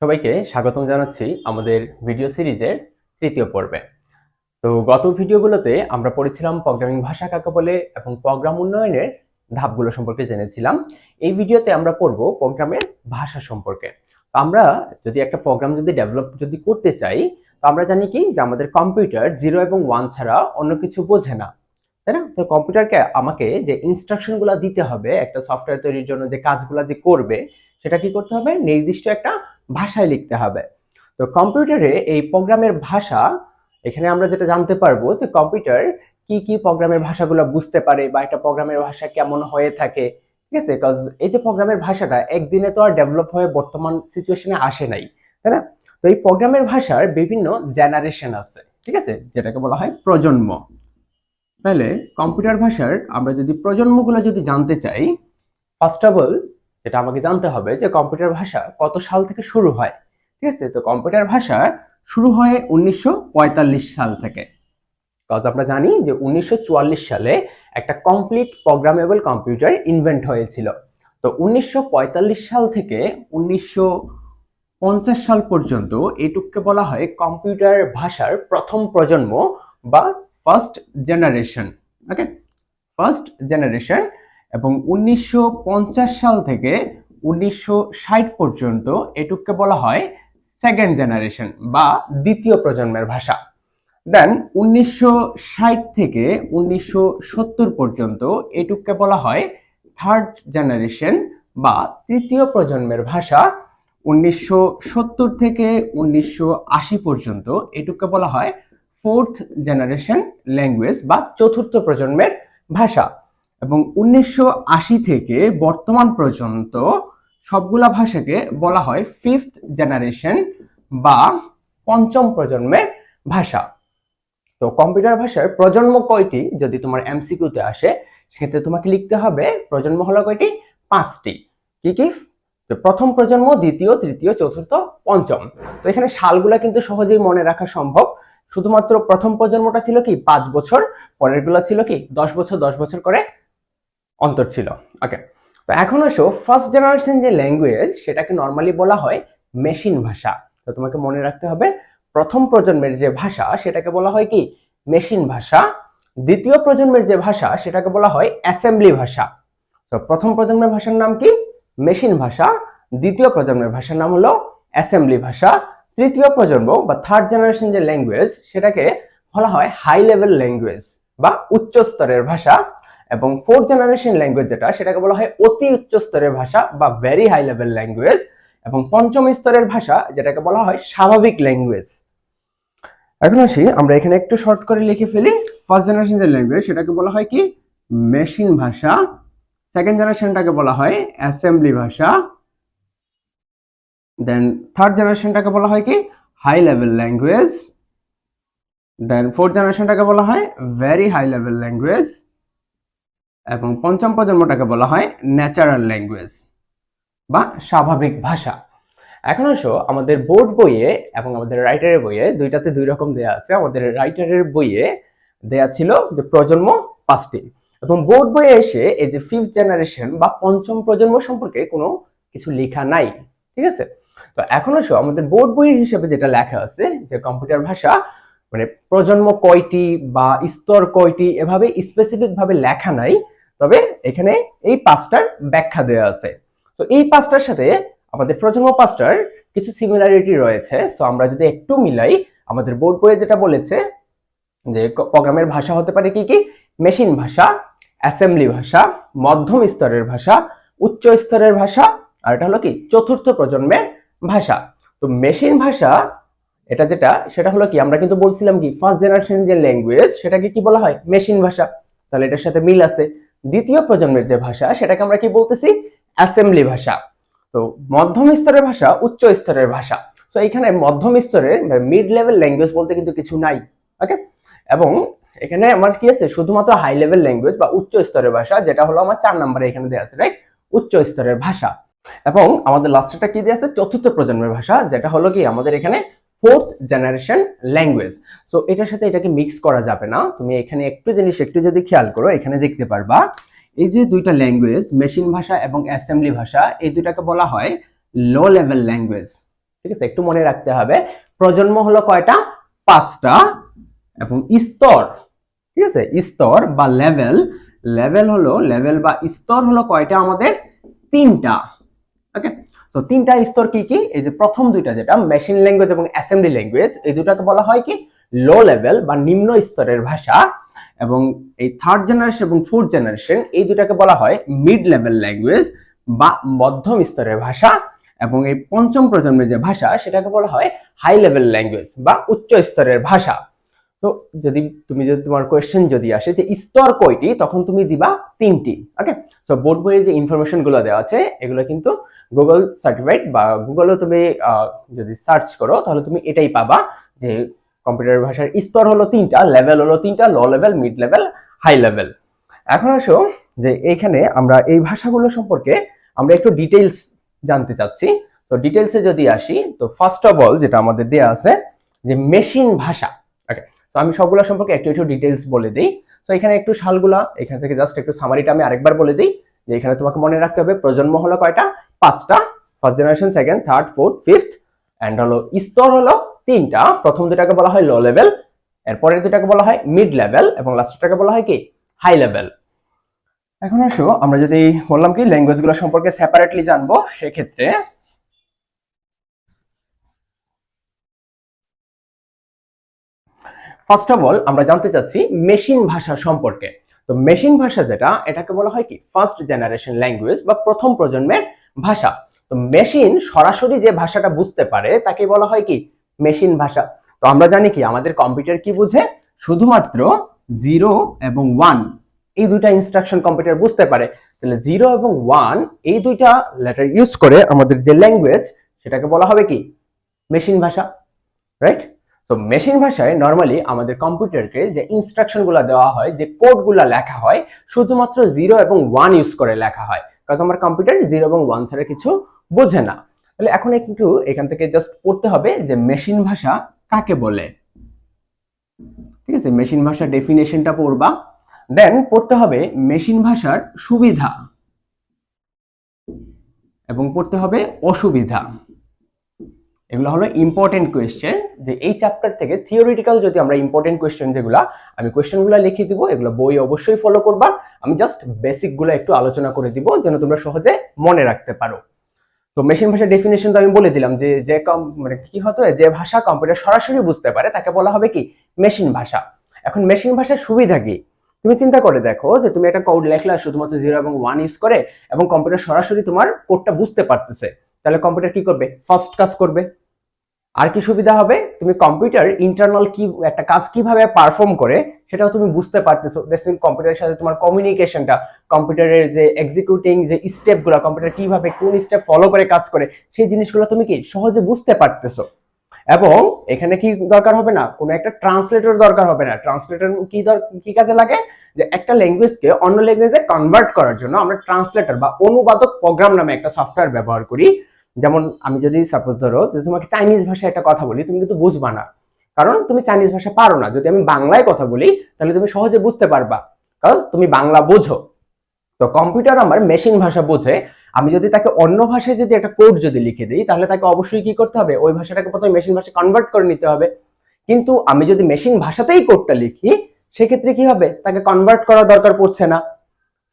সবাইকে স্বাগতম জানাচ্ছি আমাদের ভিডিও সিরিজের তৃতীয় পর্বে। তো গত ভিডিওগুলোতে আমরা পড়েছিলাম প্রোগ্রামিং ভাষা কাকে বলে এবং প্রোগ্রাম উন্নয়নের ধাপগুলো সম্পর্কে জেনেছিলাম। এই ভিডিওতে আমরা পড়ব প্রোগ্রামের ভাষা সম্পর্কে। তো আমরা যদি একটা প্রোগ্রাম ডেভেলপ করতে চাই, তো আমরা জানি কি যে আমাদের কম্পিউটার 0 এবং 1 ছাড়া অন্য কিছু বোঝে না, তাই না? তো কম্পিউটারকে আমাকে যে ইনস্ট্রাকশনগুলো দিতে হবে একটা সফটওয়্যার তৈরির জন্য, যে কাজগুলো যে করবে সেটা কি করতে হবে, নির্দিষ্ট একটা ভাষায় লিখতে হবে। তো কম্পিউটারে এই প্রোগ্রামের ভাষা, এখানে আমরা যেটা জানতে পারবো যে কম্পিউটার কি কি প্রোগ্রামের ভাষাগুলো বুঝতে পারে বা একটা প্রোগ্রামের ভাষা কেমন হয়ে থাকে, ঠিক আছে? বিকজ এই যে প্রোগ্রামের ভাষাটা একদিনে তো আর ডেভেলপ হয়ে বর্তমান সিচুয়েশনে আসে নাই, তাই না? তো এই প্রোগ্রামের ভাষার বিভিন্ন জেনারেশন আছে, ঠিক আছে, যেটাকে বলা হয় প্রজন্ম। তাহলে কম্পিউটার ভাষার আমরা যদি প্রজন্মগুলো জানতে চাই, ফার্স্ট অফ অল যেটা আমাকে জানতে হবে যে কম্পিউটার ভাষা কত সাল থেকে শুরু হয়। ঠিক আছে, তো কম্পিউটার ভাষা শুরু হয় 1945 সাল থেকে। কারণ আমরা জানি যে 1944 সালে একটা কমপ্লিট প্রোগ্রামেবল কম্পিউটার ইনভেন্ট হয়েছিল। তো 1945 সাল থেকে 1950 সাল পর্যন্ত এটুককে বলা হয় কম্পিউটার ভাষার প্রথম প্রজন্ম বা ফার্স্ট জেনারেশন। ওকে, ফার্স্ট জেনারেশন। এবং 1950 সাল থেকে 1960 পর্যন্ত এটুককে বলা হয় সেকেন্ড জেনারেশন বা দ্বিতীয় প্রজন্মের ভাষা। দেন 1960 থেকে 1970 পর্যন্ত এটুককে বলা হয় থার্ড জেনারেশন বা তৃতীয় প্রজন্মের ভাষা। 1970 থেকে 1980 পর্যন্ত এটুককে বলা হয় ফোর্থ জেনারেশন ল্যাঙ্গুয়েজ বা চতুর্থ প্রজন্মের ভাষা। এবং 1980 থেকে বর্তমান পর্যন্ত সবগুলা ভাষাকে বলা হয় ফিফথ জেনারেশন বা পঞ্চম প্রজন্মের ভাষা। তো কম্পিউটার ভাষার প্রজন্ম কয়টি যদি তোমার এমসিকিউতে আসে, সেক্ষেত্রে তোমাকে লিখতে হবে প্রজন্ম হলো কয়টি, 5টি। কি কি? তো প্রথম প্রজন্ম, দ্বিতীয়, তৃতীয়, চতুর্থ, পঞ্চম। তো এখানে সালগুলা কিন্তু সহজেই মনে রাখা সম্ভব। শুধুমাত্র প্রথম প্রজন্মটা ছিল কি 5 বছর, পরের গুলা ছিল কি 10 বছর 10 বছর করে অন্তর ছিল। ওকে, তো এখন আসো ফার্স্ট জেনারেশন যে ল্যাঙ্গুয়েজ, সেটাকে নরমালি বলা হয় মেশিন ভাষা। তো তোমাকে মনে রাখতে হবে প্রথম প্রজন্মের যে ভাষা সেটাকে বলা হয় কি মেশিন ভাষা। দ্বিতীয় প্রজন্মের যে ভাষা সেটাকে বলা হয় অ্যাসেম্বলি ভাষা। তো প্রথম প্রজন্মের ভাষার নাম কি মেশিন ভাষা, দ্বিতীয় প্রজন্মের ভাষার নাম হলো অ্যাসেম্বলি ভাষা, তৃতীয় প্রজন্ম বা থার্ড জেনারেশন যে ল্যাঙ্গুয়েজ সেটাকে বলা হয় হাই লেভেল ল্যাঙ্গুয়েজ বা উচ্চ স্তরের ভাষা। এবং ফোর্থ জেনারেশন ল্যাঙ্গুয়েজ যেটা সেটাকে বলা হয় অতি উচ্চ স্তরের ভাষা বা ভেরি হাই লেভেল ল্যাঙ্গুয়েজ। এবং পঞ্চম স্তরের ভাষা যেটাকে বলা হয় স্বাভাবিক ল্যাঙ্গুয়েজ। এখন আসি আমরা এখানে একটু শর্ট করে লিখে ফেলি। ফার্স্ট জেনারেশন যে ল্যাঙ্গুয়েজ সেটাকে বলা হয় কি মেশিন ভাষা, সেকেন্ড জেনারেশনটাকে বলা হয় অ্যাসেম্বলি ভাষা, দেন থার্ড জেনারেশনটাকে বলা হয় কি হাই লেভেল ল্যাঙ্গুয়েজ, দেন ফোর্থ জেনারেশনটাকে বলা হয় ভেরি হাই লেভেল ল্যাঙ্গুয়েজ, এবং পঞ্চম প্রজন্মটাকে বলা হয় ন্যাচারাল ল্যাঙ্গুয়েজ বা স্বাভাবিক ভাষা। এখন আসো আমাদের বোর্ড বইয়ে এবং আমাদের রাইটারের বইয়ে, দুইটাতে দুই রকম দেয়া আছে। আমাদের রাইটারের বইয়ে দেয়া ছিল যে প্রজন্ম 5টি, এবং বোর্ড বইয়ে এসে এই যে ফিফথ জেনারেশন বা পঞ্চম প্রজন্ম সম্পর্কে কোনো কিছু লেখা নাই, ঠিক আছে? তো এখন আসো আমাদের বোর্ড বই হিসেবে যেটা লেখা আছে যে কম্পিউটার ভাষা মানে প্রজন্ম কয়টি বা স্তর কয়টি এভাবে স্পেসিফিক ভাবে লেখা নাই, তবে এখানে এই 5টার ব্যাখ্যা দেওয়া আছে। তো এই 5টার সাথে আমাদের প্রজন্ম 5টার কিছু সিমিলারিটি রয়েছে। সো আমরা যদি একটু মিলাই, আমাদের বোর্ড বইয়ে যেটা বলেছে যে প্রোগ্রামের ভাষা হতে পারে কি কি মেশিন ভাষা, অ্যাসেম্বলি ভাষা, মধ্যম স্তরের ভাষা, উচ্চ স্তরের ভাষা, আর এটা হলো কি চতুর্থ প্রজন্মের ভাষা। তো মেশিন ভাষা এটা সেটা হলো কি আমরা কিন্তু বলছিলাম কি ফার্স্ট জেনারেশন যে ল্যাঙ্গুয়েজ সেটাকে কি বলা হয় মেশিন ভাষা, তাহলে এটার সাথে মিল আছে। দ্বিতীয় প্রজন্মের যে ভাষা সেটাকে আমরা কি বলতেছি অ্যাসেম্বলি ভাষা। তো মধ্যম স্তরের ভাষা, উচ্চ স্তরের ভাষা। তো এখানে মধ্যম স্তরের মিড লেভেল ল্যাঙ্গুয়েজ বলতে কিন্তু কিছু নাই। ওকে, এবং এখানে আমার কি আছে শুধুমাত্র হাই লেভেল ল্যাঙ্গুয়েজ বা উচ্চ স্তরের ভাষা, যেটা হলো আমার 4 নম্বরে এখানে দেওয়া আছে, রাইট, উচ্চ স্তরের ভাষা। এবং আমাদের লাস্টটা কি দেওয়া আছে চতুর্থ প্রজন্মের ভাষা, যেটা হলো কি আমাদের এখানে ফোর্থ জেনারেশন ল্যাঙ্গুয়েজ। সো এটার সাথে এটাকে মিক্স করা যাবে না। তুমি এখানে একটু জিনিস একটু যদি খেয়াল করো, এখানে দেখতে পারবা এই যে দুইটা ল্যাঙ্গুয়েজ মেশিন ভাষা এবং অ্যাসেম্বলি ভাষা, এই দুটাকে বলা হয় লো লেভেল ল্যাঙ্গুয়েজ। ঠিক আছে, একটু মনে রাখতে হবে। প্রজন্ম হলো কয়টা? 5টা। এবং স্তর, ঠিক আছে, স্তর বা লেভেল, লেভেল বা স্তর হলো কয়টা আমাদের? 3টা। ওকে, তো 3টা স্তর কি কি? এই যে প্রথম দুইটা যেটা মেশিন ল্যাঙ্গুয়েজ এবং অ্যাসেম্বলি ল্যাঙ্গুয়েজ, এই দুটাকে বলা হয় কি লো লেভেল বা নিম্ন স্তরের ভাষা। এবং এই থার্ড জেনারেশন এবং ফোর্থ জেনারেশন, এই দুটাকে বলা হয় মিড লেভেল ল্যাঙ্গুয়েজ বা মধ্যম স্তরের ভাষা। এবং এই পঞ্চম প্রজন্মের যে ভাষা, সেটাকে বলা হয় হাই লেভেল ল্যাঙ্গুয়েজ বা উচ্চ স্তরের ভাষা। তো যদি তোমার কোয়েশ্চেন যদি আসে যে স্তর কয়টি, তখন তুমি দিবা 3টি। ওকে, সো বোর্ড বইয়ে যে ইনফরমেশন গুলো দেওয়া আছে, এগুলো কিন্তু গুগল সার্টিফাইড, বা গুগলে তুমি যদি সার্চ করো তাহলে তুমি এটাই পাবা যে কম্পিউটার ভাষার স্তর হলো 3টা, লেভেল হলো 3টা, low level, mid level, high level. এখন আসো যে এইখানে আমরা এই ভাষাগুলো সম্পর্কে আমরা একটু ডিটেইলস জানতে চাচ্ছি। তো ডিটেইলসে যদি আসি, তো ফার্স্ট অফ অল যেটা আমাদের দেয়া আছে যে মেশিন ভাষা। ওকে, তো আমি সবগুলো সম্পর্কে একটু একটু ডিটেইলস বলে দিই। তো এখানে একটু সালগুলা এখান থেকে জাস্ট একটু সামারিটা আমি আরেকবার বলে দিই যে এখানে তোমাকে মনে রাখতে হবে প্রজন্ম হলো কয়টা? 5টা। First generation, second, third, fourth, fifth. And হলো স্তর হলো 3টা। প্রথম দুটাকে বলা হয় লো লেভেল, এরপরের দুটাকে বলা হয় মিড লেভেল, এবং লাস্টটাকে বলা হয় কি হাই লেভেল। এখন আসো আমরা যদি বললাম কি ল্যাঙ্গুয়েজ গুলো সম্পর্কে সেপারেটলি জানবো, সেক্ষেত্রে ফার্স্ট অফ অল আমরা জানতে চাচ্ছি মেশিন ভাষা সম্পর্কে। তো মেশিন ভাষা যেটা, এটাকে বলা হয় কি ফার্স্ট জেনারেশন ল্যাঙ্গুয়েজ বা প্রথম প্রজন্মের ভাষা। তো মেশিন সরাসরি যে ভাষাটা বুঝতে পারে তাকে বলা হয় কি মেশিন ভাষা। তো আমরা জানি কি আমাদের কম্পিউটার কি বুঝে? শুধুমাত্র 0 এবং 1, এই দুইটা ইনস্ট্রাকশন কম্পিউটার বুঝতে পারে। তাহলে 0 এবং 1 এই দুইটা লেটার ইউজ করে আমাদের যে ল্যাঙ্গুয়েজ, সেটাকে বলা হবে কি মেশিন ভাষা, রাইট? তো মেশিন ভাষায় নরমালি আমাদের কম্পিউটারকে যে ইনস্ট্রাকশন গুলা দেওয়া হয়, যে কোড গুলা লেখা হয়, শুধুমাত্র 0 এবং 1 ইউজ করে লেখা হয়, কারণ আমার কম্পিউটার 0 এবং 1 ছাড়া কিছু বোঝে না। তাহলে এখন একটু এখান থেকে জাস্ট পড়তে হবে যে মেশিন ভাষা কাকে বলে। ঠিক আছে, মেশিন ভাষার ডেফিনেশনটা পড়বা, দেন পড়তে হবে মেশিন ভাষার সুবিধা এবং পড়তে হবে অসুবিধা। এগুলো হলো ইম্পর্টেন্ট কোয়েশ্চেন, যে এই চ্যাপ্টার থেকে থিওরিটিক্যাল যদি আমরা ইম্পর্টেন্ট কোয়েশ্চেন যেগুলা, আমি কোয়েশ্চেনগুলো লিখে দিব, এগুলো বই অবশ্যই ফলো করবা। আমি জাস্ট বেসিক গুলো একটু আলোচনা করে দিব যেন তোমরা সহজে মনে রাখতে পারো। তো মেশিন ভাষার ডেফিনেশন তো আমি বলে দিলাম যে যে মানে কি হতো, যে ভাষা কম্পিউটার সরাসরি বুঝতে পারে তাকে বলা হবে কি মেশিন ভাষা। এখন মেশিন ভাষার সুবিধা কি? তুমি চিন্তা করে দেখো যে তুমি একটা কোড লেখলা শুধুমাত্র 0 এবং 1 ইউজ করে, এবং কম্পিউটার সরাসরি তোমার কোডটা বুঝতে পারতেছে, তাহলে কম্পিউটার কি করবে? ফাস্ট কাজ করবে। আর কি সুবিধা হবে? তুমি কম্পিউটার ইন্টারনাল কি একটা কাজ কিভাবে পারফর্ম করে সেটাও তুমি বুঝতে পারতেছো। দ্যাটস মিন কম্পিউটারের সাথে তোমার কমিউনিকেশনটা, কম্পিউটারের যে এক্সিকিউটিং যে স্টেপগুলো, কম্পিউটার কিভাবে কোন স্টেপ ফলো করে কাজ করে, সেই জিনিসগুলো তুমি কি সহজে বুঝতে পারতেছো। এবং এখানে কি দরকার হবে না, কোনো একটা ট্রান্সলেটর দরকার হবে না। ট্রান্সলেটর কি কাজে লাগে? যে একটা ল্যাঙ্গুয়েজকে অন্য ল্যাঙ্গুয়েজে কনভার্ট করার জন্য আমরা ট্রান্সলেটর বা অনুবাদক প্রোগ্রাম নামে একটা সফটওয়্যার ব্যবহার করি। যেমন আমি যদি সাপোজ ধরো যে তোমাকে চাইনিজ ভাষায় একটা কথা বলি, তুমি কিন্তু বুঝবা না, কারণ তুমি চাইনিজ ভাষা পারো না। যদি আমি বাংলায় কথা বলি তাহলে তুমি সহজে বুঝতে পারবা, কারণ তুমি বাংলা বোঝো। তো কম্পিউটার আমার মেশিন ভাষা বোঝে। আমি যদি তাকে অন্য ভাষায় যদি একটা কোড যদি লিখে দিই, তাহলে তাকে অবশ্যই কি করতে হবে? ওই ভাষাটাকে প্রথমে মেশিন ভাষায় কনভার্ট করে নিতে হবে। কিন্তু আমি যদি মেশিন ভাষাতেই কোডটা লিখি, সেক্ষেত্রে কি হবে? তাকে কনভার্ট করার দরকার পড়ছে না।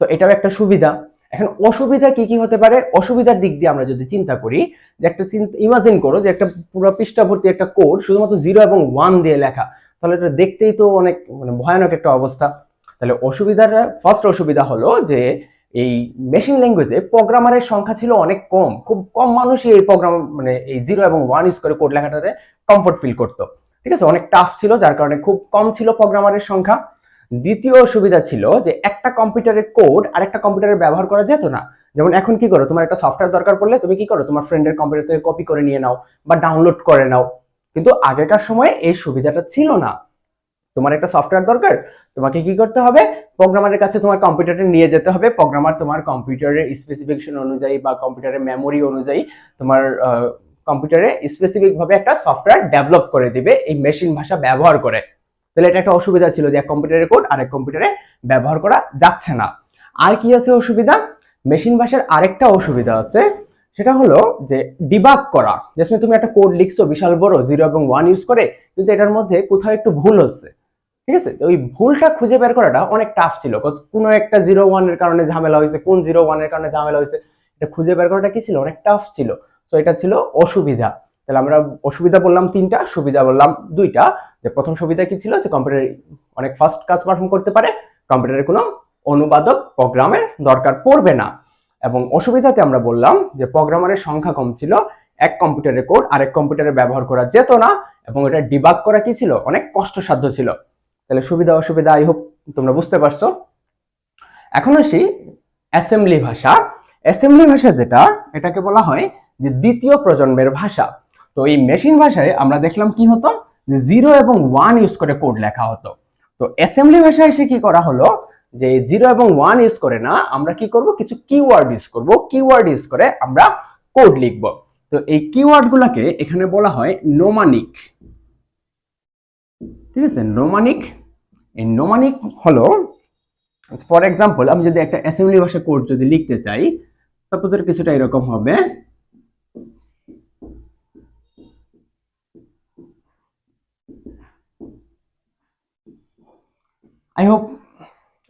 তো এটাও একটা সুবিধা। এখন অসুবিধা কি কি হতে পারে? অসুবিধার দিক দিয়ে আমরা যদি চিন্তা করি, যে একটা ইমাজিন করো যে একটা পুরো পৃষ্ঠা ভর্তি একটা কোড শুধুমাত্র 0 এবং 1 দিয়ে লেখা, তাহলে এটা দেখতেই তো অনেক মানে ভয়ানক একটা অবস্থা। তাহলে অসুবিধাটা, ফার্স্ট অসুবিধা হলো যে এই মেশিন ল্যাঙ্গুয়েজে প্রোগ্রামারের সংখ্যা ছিল অনেক কম, খুব কম মানুষই এই প্রোগ্রাম মানে এই 0 এবং 1 ইউজ করে কোড লেখাটাতে কমফোর্ট ফিল করতো। ঠিক আছে, অনেক টাফ ছিল, যার কারণে খুব কম ছিল প্রোগ্রামারের সংখ্যা। দ্বিতীয় অসুবিধা ছিল যে একটা কম্পিউটারের কোড আরেকটা কম্পিউটারে ব্যবহার করা যেত না। যেমন এখন কি করো, তোমার একটা সফটওয়্যার দরকার পড়লে তুমি কি করো, তোমার ফ্রেন্ডের কম্পিউটার থেকে কপি করে নিয়ে নাও বা ডাউনলোড করে নাও। কিন্তু আগেকার সময়ে এই সুবিধাটা ছিল না। তোমার একটা সফটওয়্যার দরকার, তোমাকে কি করতে হবে? প্রোগ্রামারের কাছে তোমার কম্পিউটারটা নিয়ে যেতে হবে। প্রোগ্রামার তোমার কম্পিউটারের স্পেসিফিকেশন অনুযায়ী বা কম্পিউটারের মেমোরি অনুযায়ী তোমার কম্পিউটারে স্পেসিফিক ভাবে একটা সফটওয়্যার ডেভেলপ করে দিবে এই মেশিন ভাষা ব্যবহার করে। তাহলে এটা একটা অসুবিধা ছিল যে এক কম্পিউটারের কোড আরেক কম্পিউটারে ব্যবহার করা যাচ্ছে না। আর কি আছে অসুবিধা? মেশিন ভাষার আরেকটা অসুবিধা আছে, সেটা হলো যে ডিবাগ করা। যেমন তুমি একটা কোড লিখছো বিশাল বড় 0 এবং 1 ইউজ করে, কিন্তু এটার মধ্যে কোথাও একটু ভুল হচ্ছে, ঠিক আছে? ওই ভুলটা খুঁজে বের করাটা অনেক টাফ ছিল। কোনো একটা 0 1 এর কারণে ঝামেলা হয়েছে, কোন 0 1 এর কারণে ঝামেলা হয়েছে, এটা খুঁজে বের করাটা কি ছিল, অনেক টাফ ছিল। তো এটা ছিল অসুবিধা। তাহলে আমরা অসুবিধা বললাম 3টা, সুবিধা বললাম 2টা। যে প্রথম সুবিধা কি ছিল, যে কম্পিউটার অনেক ফাস্ট কাজ পারফর্ম করতে পারে, কম্পিউটারের কোনো অনুবাদক প্রোগ্রামের দরকার পড়বে না। এবং অসুবিধাতে আমরা বললাম যে প্রোগ্রামারের সংখ্যা কম ছিল, এক কম্পিউটারের কোড আরেক কম্পিউটারে ব্যবহার করা যেত না, এবং এটা ডিবাগ করা কি ছিল, অনেক কষ্টসাধ্য ছিল। তাহলে সুবিধা অসুবিধা আই হোপ তোমরা বুঝতে পারছো। এখন আসি অ্যাসেম্বলি ভাষা। অ্যাসেম্বলি ভাষা যেটা, এটাকে বলা হয় যে দ্বিতীয় প্রজন্মের ভাষা। তো এই মেশিন ভাষায় আমরা দেখলাম কি হতো, যে 0 এবং 1 ইউজ করে কোড লেখা হতো। তো অ্যাসেম্বলি ভাষায় এসে কি করা হলো, যে 0 এবং 1 ইউজ করে না, আমরা কি করব, কিছু কিওয়ার্ড ইউজ করব, কিওয়ার্ড ইউজ করে আমরা কোড লিখব। তো এই কিওয়ার্ড গুলাকে এখানে বলা হয় নোমানিক, ঠিক আছে? নোমানিক। এই নোমানিক হলো, ফর এক্সাম্পল আমি যদি একটা অ্যাসেম্বলি ভাষা কোড যদি লিখতে চাই, সাপোজ কিছুটা এরকম হবে। আই হোপ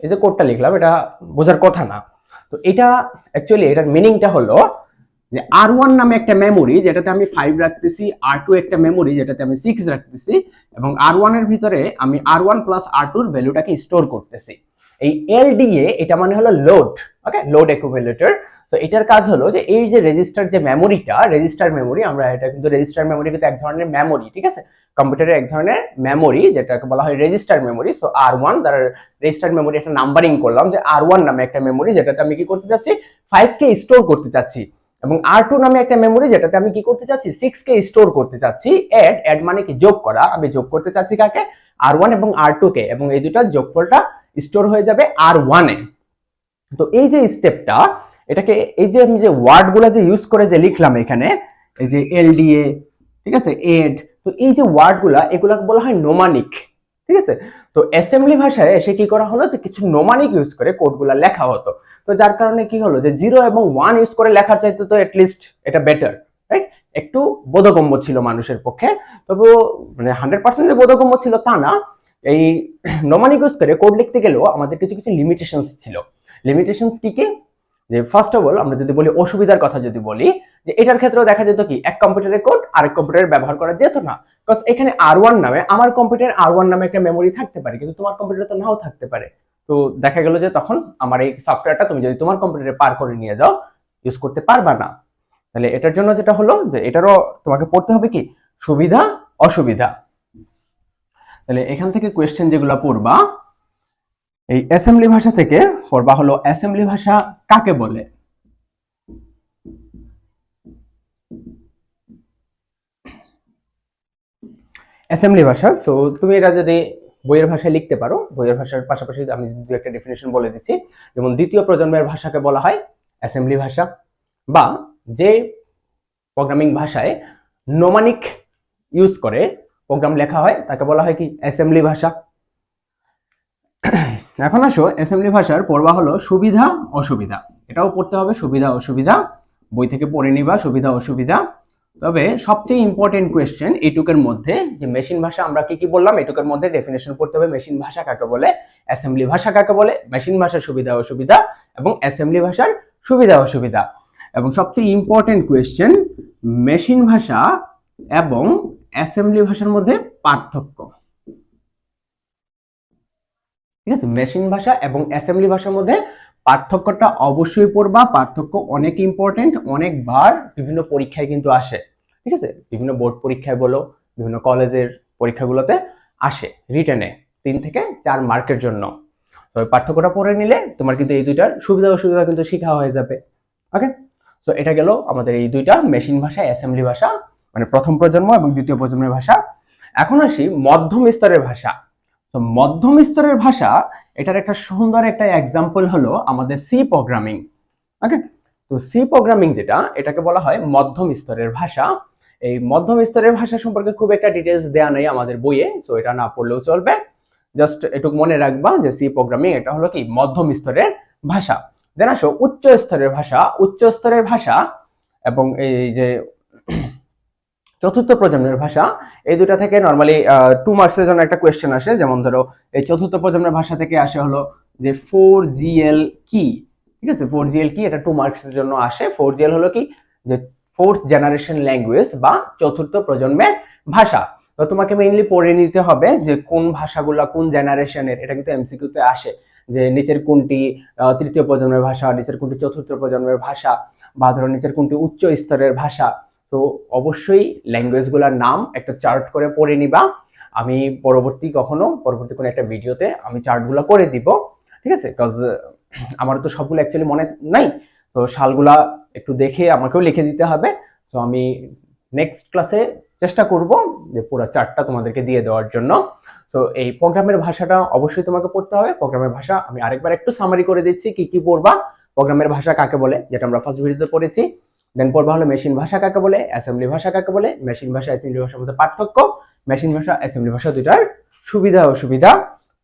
এই যে কোডটা লিখলাম এটা বোঝার কথা না। তো এটা অ্যাকচুয়ালি এটার মিনিংটা হলো যে R1 নামে একটা মেমোরি যেটাতে আমি 5 রাখতেছি, R2 একটা মেমোরি যেটাতে আমি 6 রাখতেছি, এবং R1 এর ভিতরে আমি R1 প্লাস R2 এর ভ্যালুটাকে স্টোর করতেছি। এই LDA এটা মানে হলো লোড, ওকে, লোড অ্যাকুমুলেটর। তো এটার কাজ হলো যে এই যে রেজিস্টার যে মেমোরিটা, রেজিস্টার মেমোরি, আমরা এটা কিন্তু রেজিস্টার মেমোরি কিন্তু এক ধরনের মেমোরি, ঠিক আছে? কম্পিউটারের এক ধরনের মেমোরি যেটাকে বলা হয় রেজিস্টার মেমোরি। সো R1 দ্বারা রেজিস্টার মেমোরি একটা নাম্বারিং করলাম, যে R1 নামে একটা মেমোরি যেটাতে আমি কি করতে চাচ্ছি, 5 কে স্টোর করতে চাচ্ছি, এবং R2 নামে একটা মেমোরি যেটাতে আমি কি করতে চাচ্ছি, 6 কে স্টোর করতে চাচ্ছি। এড মানে কি, যোগ করা। আমি যোগ করতে চাচ্ছি কাকে, R1 এবং R2 কে, এবং এই দুটার যোগফলটা স্টোর হয়ে যাবে R1 এ। তো এই যে স্টেপটা, এটাকে এই যে আমি যে ওয়ার্ডগুলো যে ইউজ করে যে লিখলাম এখানে, এই যে LDA, ঠিক আছে, এড, তো এই যে ওয়ার্ডগুলা এগুলাকে বলা হয় নোমানিক, ঠিক আছে? তো অ্যাসেম্বলি ভাষায় এসে কি করা হলো, যে কিছু নোমানিক ইউজ করে কোডগুলা লেখা হতো। তো যার কারণে কি হলো, যে 0 এবং 1 ইউজ করে লেখার চাইতে তো এটলিস্ট এটা বেটার, রাইট? একটু বোধগম্য ছিল মানুষের পক্ষে। তবে মানে 100% যে বোধগম্য ছিল তা না। এই নোমানিক ইউজ করে কোড লিখতে গেলেও আমাদের কিছু কিছু লিমিটেশনস ছিল। লিমিটেশনস কি কি, যে ফার্স্ট অফ অল আমরা যদি বলি অসুবিধার কথা যদি বলি, যে এটার ক্ষেত্রেও দেখা যেত কি, এক কম্পিউটারের কোড আরেক কম্পিউটারে ব্যবহার করা যেত না। বিকজ এখানে R1 নামে, আমার কম্পিউটার R1 নামে একটা মেমোরি থাকতে পারে, কিন্তু তোমার কম্পিউটারে তো নাও থাকতে পারে। তো দেখা গেল যে তখন আমার এই সফটওয়্যারটা তুমি যদি তোমার কম্পিউটারে পার করে নিয়ে যাও, ইউজ করতে পারবা না। তাহলে এটার জন্য যেটা হলো, যে এটারও তোমাকে পড়তে হবে কি, সুবিধা অসুবিধা। তাহলে এখান থেকে কোয়েশ্চেন যেগুলো পড়বা, এই অ্যাসেম্বলি ভাষা থেকে পড়বা হলো অ্যাসেম্বলি ভাষা কাকে বলে। অ্যাসেম্বলি ভাষা, সো তুমি এটা যদি বইয়ের ভাষায় লিখতে পারো, বইয়ের ভাষার পাশাপাশি আমি দু একটা ডেফিনেশন বলে দিচ্ছি। যেমন দ্বিতীয় প্রজন্মের ভাষাকে বলা হয় অ্যাসেম্বলি ভাষা, বা যে প্রোগ্রামিং ভাষায় নোমানিক ইউজ করে প্রোগ্রাম লেখা হয় তাকে বলা হয় কি, অ্যাসেম্বলি ভাষা। এখন আসো অ্যাসেম্বলি ভাষার পড়বা হলো সুবিধা অসুবিধা। এটাও পড়তে হবে, সুবিধা অসুবিধা, বই থেকে পড়ে নিবা সুবিধা অসুবিধা। তবে সবচেয়ে ইম্পর্টেন্ট কোয়েশ্চেন এইটুকের মধ্যে, যে মেশিন ভাষা আমরা কি কি বললাম, এইটুকের মধ্যে ডেফিনেশন পড়তে হবে, মেশিন ভাষা কাকে বলে, অ্যাসেম্বলি ভাষা কাকে বলে, মেশিন ভাষার সুবিধা অসুবিধা, এবং অ্যাসেম্বলি ভাষার সুবিধা অসুবিধা। এবং সবচেয়ে ইম্পর্টেন্ট কোয়েশ্চেন, মেশিন ভাষা এবং অ্যাসেম্বলি ভাষার মধ্যে পার্থক্য। ঠিক আছে, মেশিন ভাষা এবং অ্যাসেম্বলি ভাষার মধ্যে পার্থক্যটা অবশ্যই পড়বা। পার্থক্য অনেক ইম্পর্টেন্ট, অনেকবার বিভিন্ন পরীক্ষায় কিন্তু আসে, ঠিক আছে? বিভিন্ন বোর্ড পরীক্ষায় বলো, বিভিন্ন কলেজের পরীক্ষাগুলোতে আসে রিটেনে 3 থেকে 4 মার্কের জন্য। তো পার্থক্যটা পড়ে নিলে তোমার কিন্তু এই দুইটার সুবিধা অসুবিধা কিন্তু শেখা হয়ে যাবে। ওকে, তো এটা গেল আমাদের এই দুইটা, মেশিন ভাষা, অ্যাসেম্বলি ভাষা, মানে প্রথম প্রজন্ম এবং দ্বিতীয় প্রজন্মের ভাষা। এখন আসি মধ্যম স্তরের ভাষা। তো মধ্যম স্তরের ভাষা, এটার একটা সুন্দর একটা এক্সাম্পল হলো আমাদের সি প্রোগ্রামিং। ওকে, তো সি প্রোগ্রামিং যেটা, এটাকে বলা হয় মধ্যম স্তরের ভাষা। এই মধ্যম স্তরের ভাষা সম্পর্কে খুব একটা ডিটেলস দেয়া নেই আমাদের বইয়ে, তো এটা না পড়লেও চলবে। জাস্ট এটুকু মনে রাখবা যে সি প্রোগ্রামিং এটা হলো কি, মধ্যম স্তরের ভাষা। দেন আসো উচ্চ স্তরের ভাষা। উচ্চ স্তরের ভাষা এবং এই যে চতুর্থ প্রজন্মের ভাষা, এই দুটা থেকে নরমালি 2 মার্কসের জন্য একটা কোয়েশ্চেন আসে। যেমন ধরো এই চতুর্থ প্রজন্মের ভাষা থেকে আসে হলো যে 4GL কি, ঠিক আছে, 4GL কি, এটা 2 মার্কসের জন্য আসে। 4GL হলো কি, যে ফোর্থ জেনারেশন ল্যাঙ্গুয়েজ বা চতুর্থ প্রজন্মের ভাষা। তো তোমাকে মেইনলি পড়ে নিতে হবে যে কোন ভাষাগুলো কোন জেনারেশনের, এটা কিন্তু এমসিকিউতে আসে যে নিচের কোনটি তৃতীয় প্রজন্মের ভাষা, নিচের কোনটি চতুর্থ প্রজন্মের ভাষা, বা ধরো নিচের কোনটি উচ্চ স্তরের ভাষা। তো অবশ্যই ল্যাঙ্গুয়েজগুলোর নাম একটা চার্ট করে পড়ে নিবা। আমি পরবর্তী কোনো একটা ভিডিওতে আমি চার্টগুলো করে দিব, ঠিক আছে, বিকজ আমার তো সবগুলো অ্যাকচুয়ালি মনে নাই। তো সালগুলা একটু দেখে আমাকেও লিখে দিতে হবে। তো আমি নেক্সট ক্লাসে চেষ্টা করব যে পুরো চার্টটা তোমাদেরকে দিয়ে দেওয়ার জন্য। তো এই প্রোগ্রামের ভাষাটা অবশ্যই তোমাকে পড়তে হবে। প্রোগ্রামের ভাষা আমি আরেকবার একটু সামারি করে দিচ্ছি কি কি পড়বা। প্রোগ্রামের ভাষা কাকে বলে, যেটা আমরা ফার্স্ট ভিডিওতে পড়েছি। দেন পড়বা হলো মেশিন ভাষা কাকে বলে, অ্যাসেম্বলি ভাষা কাকে বলে, মেশিন ভাষা অ্যাসেম্বলি ভাষার মধ্যে পার্থক্য, মেশিন ভাষা অ্যাসেম্বলি ভাষা দুইটার সুবিধা অসুবিধা।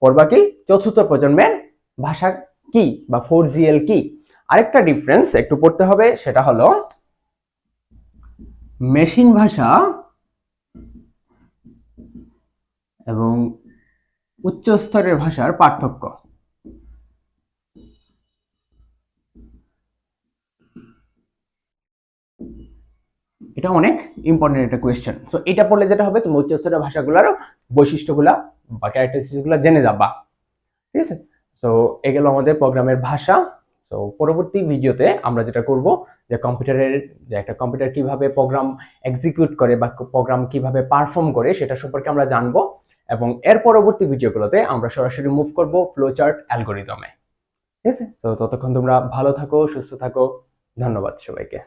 পড়বা কি চতুর্থ প্রজন্মের ভাষা কি বা 4GL কি। আরেকটা ডিফারেন্স একটু পড়তে হবে, সেটা হলো মেশিন ভাষা এবং উচ্চ স্তরের ভাষার পার্থক্য। এটা অনেক ইম্পর্টেন্ট একটা কোয়েশ্চেন। তো এটা পড়লে যেটা হবে, তুমি উচ্চ স্তরের ভাষাগুলোর বৈশিষ্ট্যগুলা বা ক্যারেক্টারিস্টিক্সগুলো জেনে যাবা, ঠিক আছে। তো এগুলো আমাদের প্রোগ্রামের ভাষা। তো পরবর্তী ভিডিওতে আমরা যেটা করব, যে কম্পিউটারের যে একটা কম্পিউটার কিভাবে প্রোগ্রাম এক্সিকিউট করে বা প্রোগ্রাম কিভাবে পারফর্ম করে সেটা সম্পর্কে আমরা জানবো। এবং এর পরবর্তী ভিডিওগুলোতে আমরা সরাসরি মুভ করব ফ্লো চার্ট অ্যালগরিদমে, ঠিক আছে। তো ততক্ষণ তোমরা ভালো থাকো, সুস্থ থাকো। ধন্যবাদ সবাইকে।